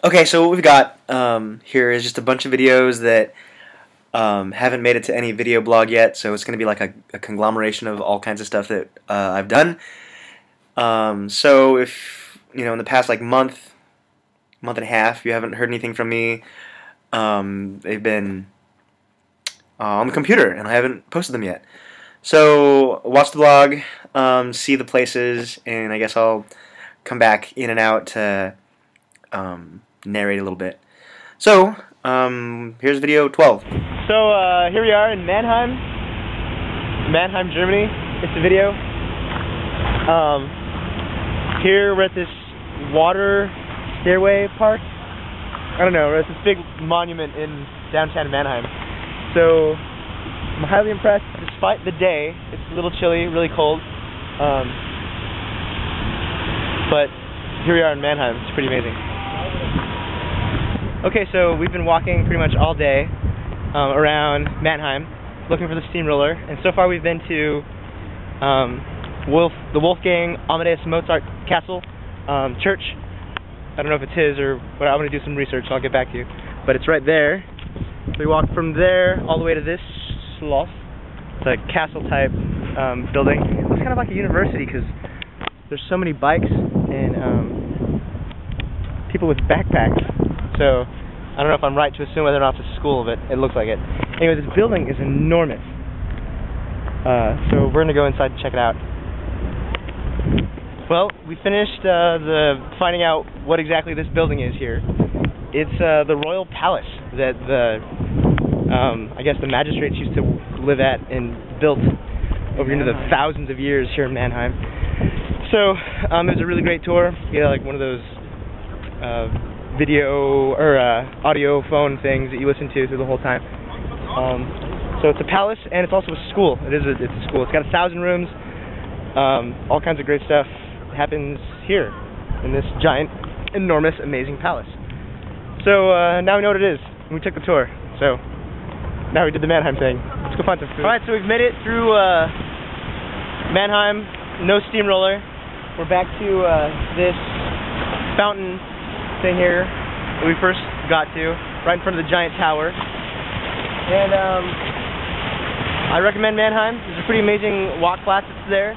Okay, so what we've got here is just a bunch of videos that haven't made it to any video blog yet, so it's going to be like a conglomeration of all kinds of stuff that I've done. So if, in the past like month and a half, you haven't heard anything from me, they've been on the computer, and I haven't posted them yet. So watch the blog, see the places, and I guess I'll come back in and out to narrate a little bit. So, here's video 12. So, here we are in Mannheim, Germany. It's a video. Here we're at this water stairway park. I don't know, it's this big monument in downtown Mannheim. So, I'm highly impressed despite the day. It's a little chilly, really cold. But here we are in Mannheim. It's pretty amazing. Okay, so we've been walking pretty much all day around Mannheim looking for the steamroller, and so far we've been to the Wolfgang Amadeus Mozart Castle church. I don't know if it's his or what. I'm going to do some research, so I'll get back to you. But it's right there. So we walked from there all the way to this Schloss. It's a castle-type building. It looks kind of like a university because there's so many bikes and people with backpacks. So I don't know if I'm right to assume whether or not it's a school, but it looks like it. Anyway, this building is enormous. So we're going to go inside and check it out. Well, we finished finding out what exactly this building is here. It's the royal palace that I guess the magistrates used to live at and built over into the thousands of years here in Mannheim. So it was a really great tour. Like one of those video or audio phone things that you listen to through the whole time. So it's a palace and it's also a school. It's a school. It's got 1,000 rooms. All kinds of great stuff happens here in this giant, enormous, amazing palace. So now we know what it is. We took the tour. So now we did the Mannheim thing. Let's go find some food. Alright, so we've made it through Mannheim. No steamroller. We're back to this fountain thing here that we first got to, right in front of the giant tower. And I recommend Mannheim. There's a pretty amazing walk class that's there.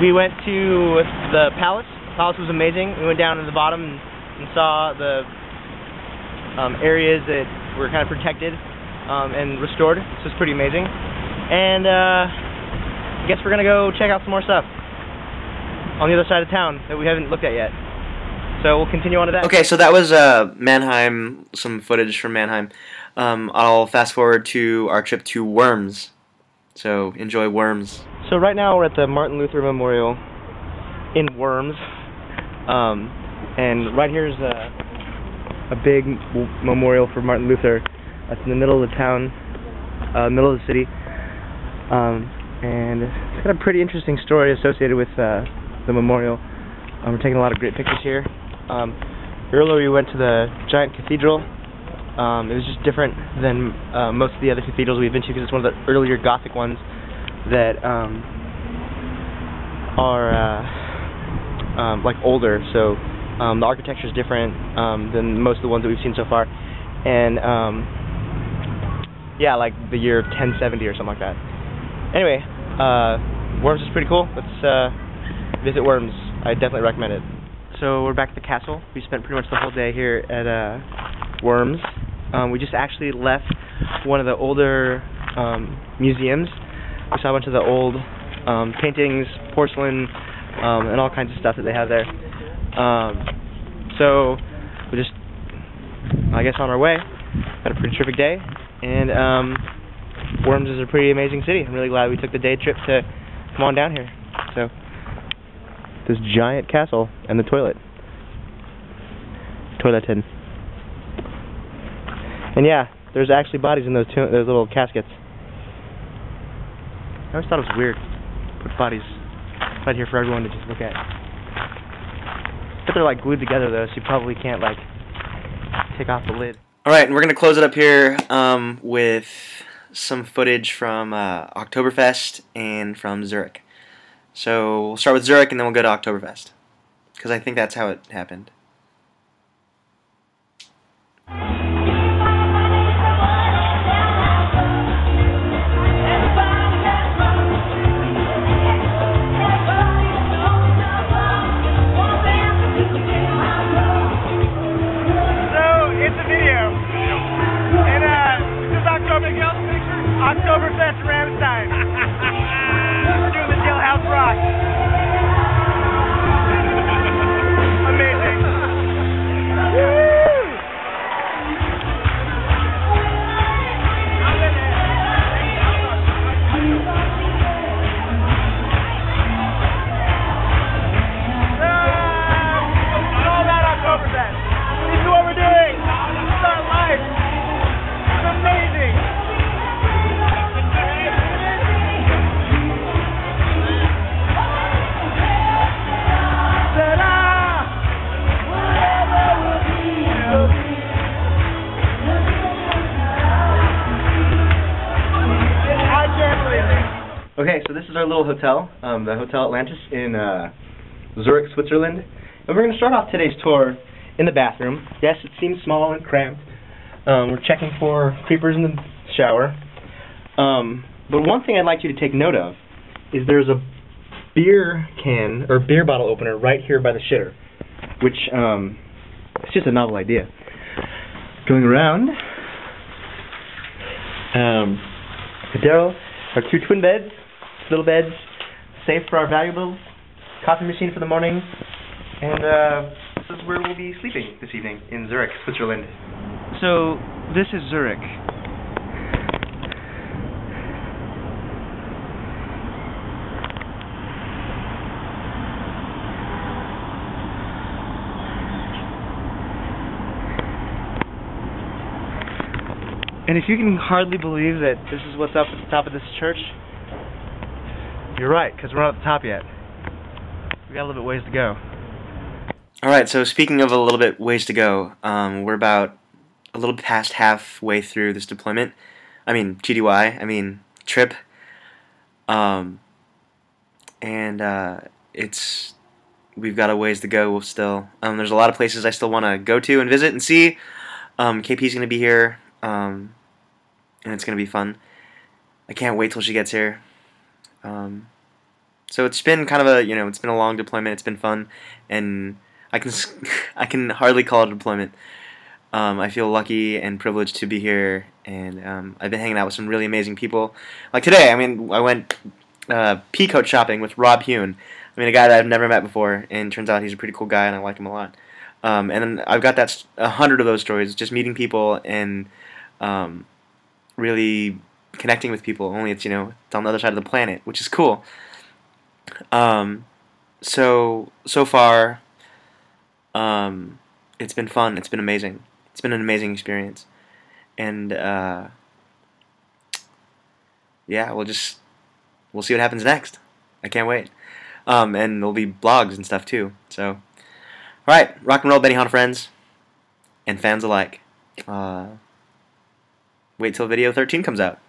We went to the palace. The palace was amazing. We went down to the bottom and saw the areas that were kind of protected and restored. So it's pretty amazing. And I guess we're gonna go check out some more stuff on the other side of town that we haven't looked at yet. So we'll continue on to that. Okay, so that was Mannheim, some footage from Mannheim. I'll fast forward to our trip to Worms. So enjoy Worms. So right now we're at the Martin Luther Memorial in Worms. And right here is a big memorial for Martin Luther. That's in the middle of the town, middle of the city. And it's got a pretty interesting story associated with the memorial. We're taking a lot of great pictures here. Earlier we went to the giant cathedral. It was just different than most of the other cathedrals we've been to because it's one of the earlier Gothic ones that are like older. So the architecture is different than most of the ones that we've seen so far. And yeah, like the year 1070 or something like that. Anyway, Worms is pretty cool. Let's visit Worms. I definitely recommend it. So we're back at the castle. We spent pretty much the whole day here at Worms. We just actually left one of the older museums. We saw a bunch of the old paintings, porcelain, and all kinds of stuff that they have there. So we're just, I guess, on our way. Had a pretty terrific day, and Worms is a pretty amazing city. I'm really glad we took the day trip to come on down here. So this giant castle and the toilet. Toiletten. And yeah, there's actually bodies in those little caskets. I always thought it was weird. Put bodies right here for everyone to just look at. But they're like glued together though, so you probably can't like take off the lid. Alright, and we're going to close it up here with some footage from Oktoberfest and from Zurich. So we'll start with Zurich and then we'll go to Oktoberfest. because I think that's how it happened. Oktoberfest, Ramstein. We're doing the jailhouse rock. Amazing. It's all about Oktoberfest. This is what we're doing. It's our life. It's amazing. Okay, so this is our little hotel, the Hotel Atlantis in Zurich, Switzerland. And we're going to start off today's tour in the bathroom. Yes, it seems small and cramped. We're checking for creepers in the shower. But one thing I'd like you to take note of is there's a beer can, or beer bottle opener right here by the shitter, which, it's just a novel idea. Going around, Daryl, our two twin beds, little beds, safe for our valuables, coffee machine for the morning, and this is where we'll be sleeping this evening in Zurich, Switzerland. So this is Zurich. And if you can hardly believe that this is what's up at the top of this church, you're right, because we're not at the top yet. We got a little bit ways to go. Alright, so speaking of a little bit ways to go, we're about a little past halfway through this deployment. I mean, TDY, trip. We've got a ways to go still. There's a lot of places I still want to go to and visit and see. KP's going to be here, and it's going to be fun. I can't wait till she gets here. So it's been kind of it's been a long deployment. It's been fun, and I can hardly call it a deployment. I feel lucky and privileged to be here, and I've been hanging out with some really amazing people. Like today, I went pea coat shopping with Rob Hune. A guy that I've never met before, and turns out he's a pretty cool guy, and I like him a lot. And then I've got 100 of those stories, just meeting people and really connecting with people. Only it's it's on the other side of the planet, which is cool. So far, it's been fun. It's been amazing. It's been an amazing experience, and yeah, we'll see what happens next. I can't wait. And there'll be blogs and stuff too. So, all right, rock and roll, Benihana friends and fans alike. Wait till video 13 comes out.